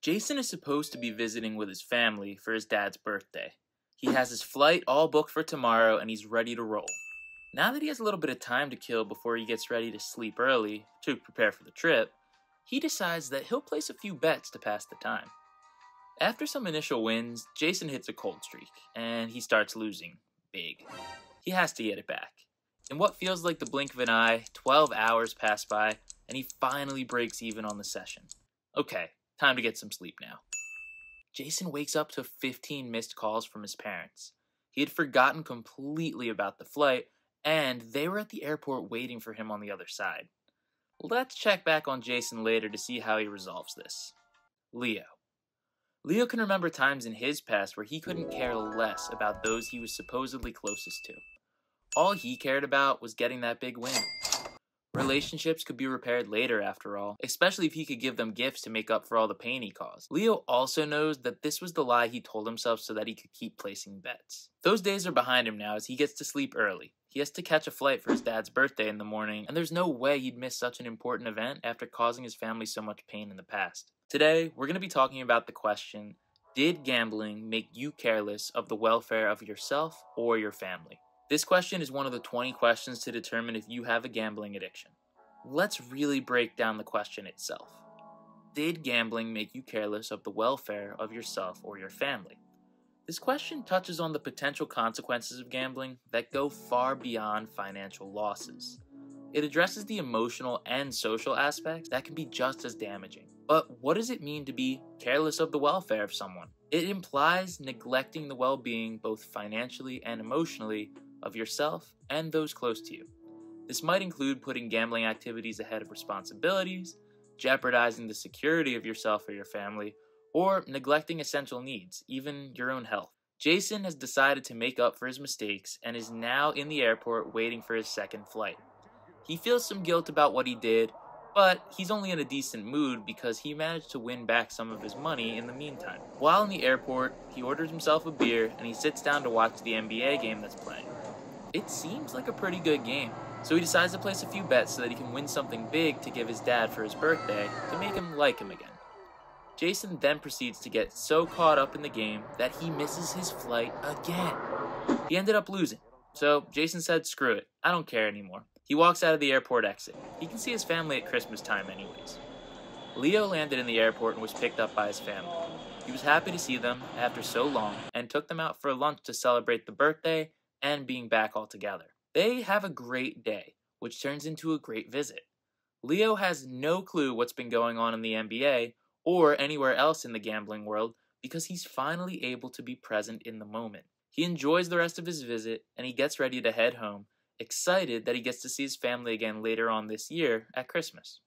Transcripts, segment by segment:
Jason is supposed to be visiting with his family for his dad's birthday. He has his flight all booked for tomorrow and he's ready to roll. Now that he has a little bit of time to kill before he gets ready to sleep early to prepare for the trip, he decides that he'll place a few bets to pass the time. After some initial wins, Jason hits a cold streak, and he starts losing big. He has to get it back. In what feels like the blink of an eye, 12 hours pass by, and he finally breaks even on the session. Okay, time to get some sleep now. Jason wakes up to 15 missed calls from his parents. He had forgotten completely about the flight, and they were at the airport waiting for him on the other side. Let's check back on Jason later to see how he resolves this. Leo. Leo can remember times in his past where he couldn't care less about those he was supposedly closest to. All he cared about was getting that big win. Relationships could be repaired later, after all, especially if he could give them gifts to make up for all the pain he caused. Leo also knows that this was the lie he told himself so that he could keep placing bets. Those days are behind him now as he gets to sleep early. He has to catch a flight for his dad's birthday in the morning, and there's no way he'd miss such an important event after causing his family so much pain in the past. Today, we're going to be talking about the question, did gambling make you careless of the welfare of yourself or your family? This question is one of the 20 questions to determine if you have a gambling addiction. Let's really break down the question itself. Did gambling make you careless of the welfare of yourself or your family? This question touches on the potential consequences of gambling that go far beyond financial losses. It addresses the emotional and social aspects that can be just as damaging. But what does it mean to be careless of the welfare of someone? It implies neglecting the well-being both financially and emotionally of yourself and those close to you. This might include putting gambling activities ahead of responsibilities, jeopardizing the security of yourself or your family, or neglecting essential needs, even your own health. Jason has decided to make up for his mistakes and is now in the airport waiting for his second flight. He feels some guilt about what he did, but he's only in a decent mood because he managed to win back some of his money in the meantime. While in the airport, he orders himself a beer and he sits down to watch the NBA game that's playing. It seems like a pretty good game, so he decides to place a few bets so that he can win something big to give his dad for his birthday to make him like him again. Jason then proceeds to get so caught up in the game that he misses his flight again. He ended up losing, so Jason said, screw it, I don't care anymore. He walks out of the airport exit. He can see his family at Christmas time anyways. Leo landed in the airport and was picked up by his family. He was happy to see them after so long and took them out for lunch to celebrate the birthday and being back all together. They have a great day, which turns into a great visit. Leo has no clue what's been going on in the NBA or anywhere else in the gambling world because he's finally able to be present in the moment. He enjoys the rest of his visit and he gets ready to head home, excited that he gets to see his family again later on this year at Christmas.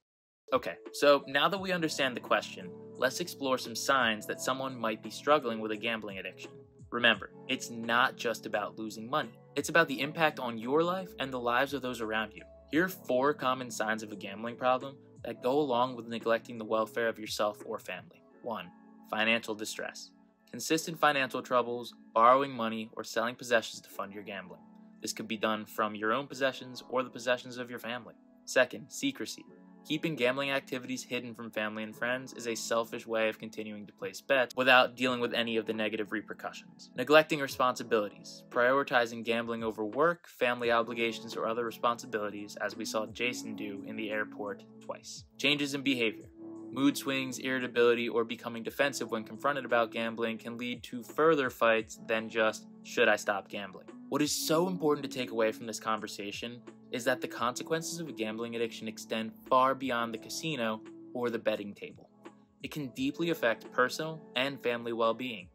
Okay, so now that we understand the question, let's explore some signs that someone might be struggling with a gambling addiction. Remember, it's not just about losing money. It's about the impact on your life and the lives of those around you. Here are 4 common signs of a gambling problem that go along with neglecting the welfare of yourself or family. 1. Financial distress. Consistent financial troubles, borrowing money, or selling possessions to fund your gambling. This could be done from your own possessions or the possessions of your family. 2nd, secrecy. Keeping gambling activities hidden from family and friends is a selfish way of continuing to place bets without dealing with any of the negative repercussions. Neglecting responsibilities. Prioritizing gambling over work, family obligations, or other responsibilities, as we saw Jason do in the airport twice. Changes in behavior. Mood swings, irritability, or becoming defensive when confronted about gambling can lead to further fights than just, should I stop gambling? What is so important to take away from this conversation is that the consequences of a gambling addiction extend far beyond the casino or the betting table. It can deeply affect personal and family well-being.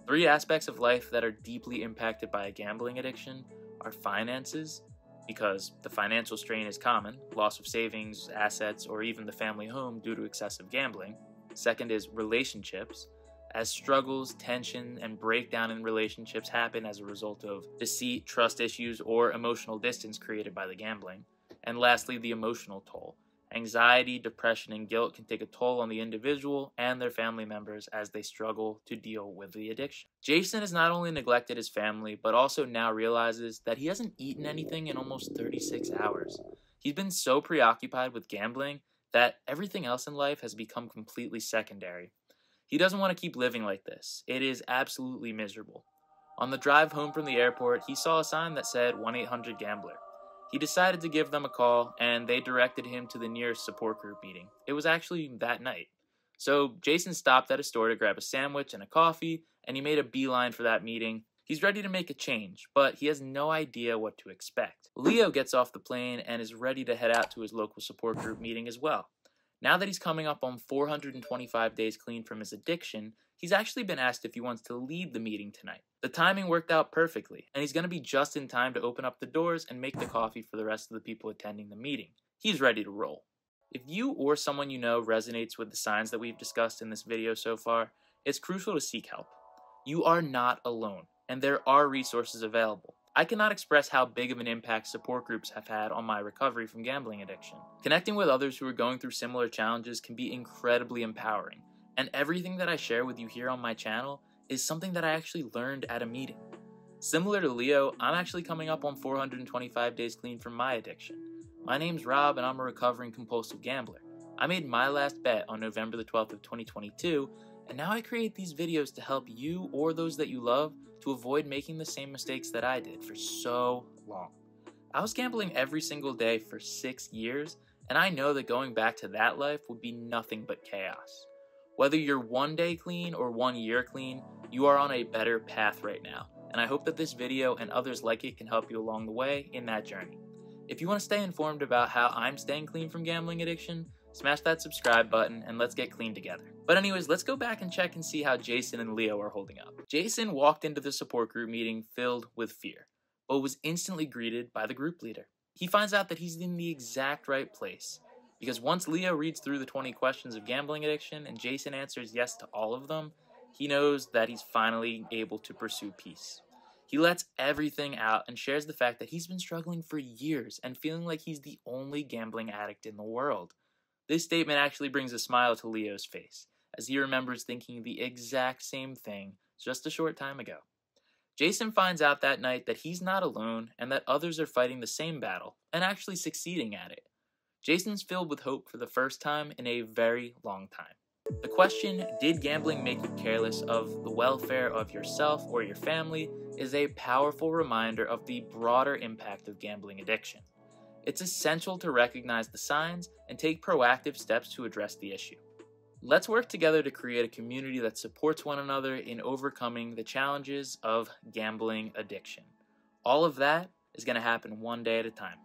3 aspects of life that are deeply impacted by a gambling addiction are finances, because the financial strain is common, loss of savings, assets, or even the family home due to excessive gambling. 2nd is relationships, as struggles, tension, and breakdown in relationships happen as a result of deceit, trust issues, or emotional distance created by the gambling. And lastly, the emotional toll. Anxiety, depression, and guilt can take a toll on the individual and their family members as they struggle to deal with the addiction. Jason has not only neglected his family, but also now realizes that he hasn't eaten anything in almost 36 hours. He's been so preoccupied with gambling that everything else in life has become completely secondary. He doesn't want to keep living like this. It is absolutely miserable. On the drive home from the airport, he saw a sign that said 1-800-GAMBLER. He decided to give them a call, and they directed him to the nearest support group meeting. It was actually that night. So Jason stopped at a store to grab a sandwich and a coffee, and he made a beeline for that meeting. He's ready to make a change, but he has no idea what to expect. Leo gets off the plane and is ready to head out to his local support group meeting as well. Now that he's coming up on 425 days clean from his addiction, he's actually been asked if he wants to lead the meeting tonight. The timing worked out perfectly, and he's going to be just in time to open up the doors and make the coffee for the rest of the people attending the meeting. He's ready to roll. If you or someone you know resonates with the signs that we've discussed in this video so far, it's crucial to seek help. You are not alone, and there are resources available. I cannot express how big of an impact support groups have had on my recovery from gambling addiction. Connecting with others who are going through similar challenges can be incredibly empowering, and everything that I share with you here on my channel is something that I actually learned at a meeting. Similar to Leo, I'm actually coming up on 425 days clean from my addiction. My name's Rob, and I'm a recovering compulsive gambler. I made my last bet on November the 12th of 2022, and now I create these videos to help you or those that you love to avoid making the same mistakes that I did for so long. I was gambling every single day for 6 years, and I know that going back to that life would be nothing but chaos. Whether you're 1 day clean or 1 year clean, you are on a better path right now, and I hope that this video and others like it can help you along the way in that journey. If you want to stay informed about how I'm staying clean from gambling addiction, smash that subscribe button and let's get clean together. But anyways, let's go back and check and see how Jason and Leo are holding up. Jason walked into the support group meeting filled with fear, but was instantly greeted by the group leader. He finds out that he's in the exact right place, because once Leo reads through the 20 questions of gambling addiction and Jason answers yes to all of them, he knows that he's finally able to pursue peace. He lets everything out and shares the fact that he's been struggling for years and feeling like he's the only gambling addict in the world. This statement actually brings a smile to Leo's face, as he remembers thinking the exact same thing just a short time ago. Jason finds out that night that he's not alone and that others are fighting the same battle and actually succeeding at it. Jason's filled with hope for the first time in a very long time. The question, did gambling make you careless of the welfare of yourself or your family, is a powerful reminder of the broader impact of gambling addiction. It's essential to recognize the signs and take proactive steps to address the issue. Let's work together to create a community that supports one another in overcoming the challenges of gambling addiction. All of that is going to happen 1 day at a time.